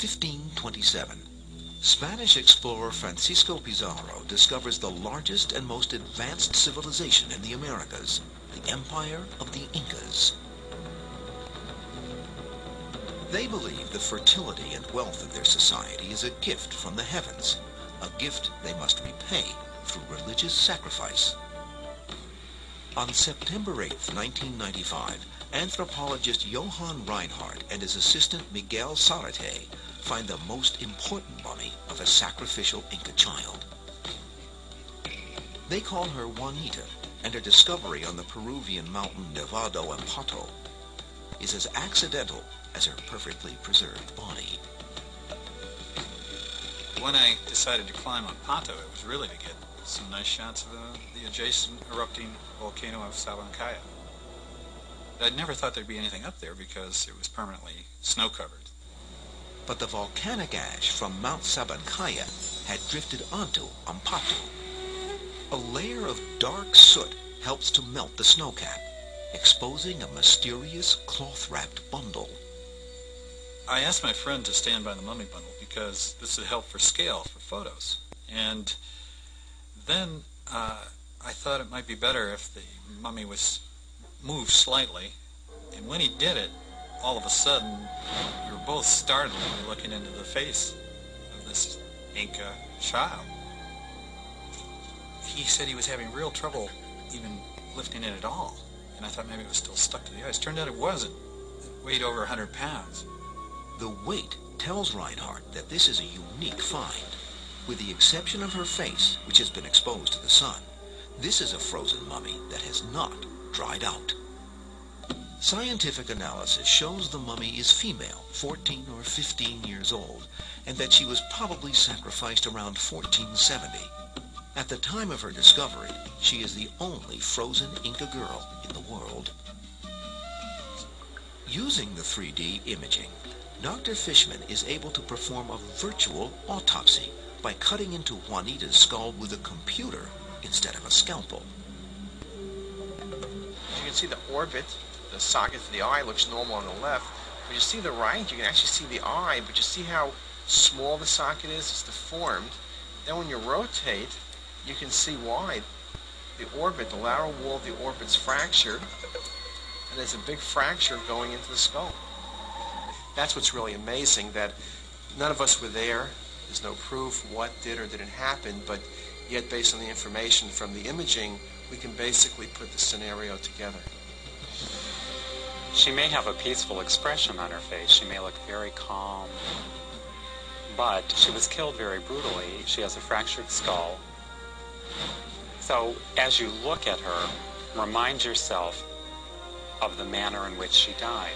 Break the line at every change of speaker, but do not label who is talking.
1527. Spanish explorer Francisco Pizarro discovers the largest and most advanced civilization in the Americas, the Empire of the Incas. They believe the fertility and wealth of their society is a gift from the heavens, a gift they must repay through religious sacrifice. On September 8, 1995, anthropologist Johann Reinhardt and his assistant Miguel Zarate find the most important mummy of a sacrificial Inca child. They call her Juanita, and her discovery on the Peruvian mountain Nevado and Pato is as accidental as her perfectly preserved body.
When I decided to climb on Pato, it was really to get some nice shots of the adjacent erupting volcano of Sabancaya. I'd never thought there'd be anything up there because it was permanently snow-covered.
But the volcanic ash from Mount Sabancaya had drifted onto Ampato. A layer of dark soot helps to melt the snowcap, exposing a mysterious cloth-wrapped bundle.
I asked my friend to stand by the mummy bundle because this would help for scale for photos. And then I thought it might be better if the mummy was moved slightly. And when he did it, all of a sudden, we were both startled when we were looking into the face of this Inca child. He said he was having real trouble even lifting it at all. And I thought maybe it was still stuck to the ice. Turned out it wasn't. It weighed over 100 pounds.
The weight tells Reinhardt that this is a unique find. With the exception of her face, which has been exposed to the sun, this is a frozen mummy that has not dried out. Scientific analysis shows the mummy is female, 14 or 15 years old, and that she was probably sacrificed around 1470. At the time of her discovery, she is the only frozen Inca girl in the world. Using the 3D imaging, Dr. Fishman is able to perform a virtual autopsy by cutting into Juanita's skull with a computer instead of a scalpel.
You can see the orbit, the socket for the eye looks normal on the left. When you see the right, you can actually see the eye, but you see how small the socket is? It's deformed. Then when you rotate, you can see why. The orbit, the lateral wall of the orbit's fractured, and there's a big fracture going into the skull. That's what's really amazing, that none of us were there. There's no proof what did or didn't happen, but yet based on the information from the imaging, we can basically put the scenario together.
She may have a peaceful expression on her face. She may look very calm, but she was killed very brutally. She has a fractured skull. So as you look at her, remind yourself of the manner in which she died.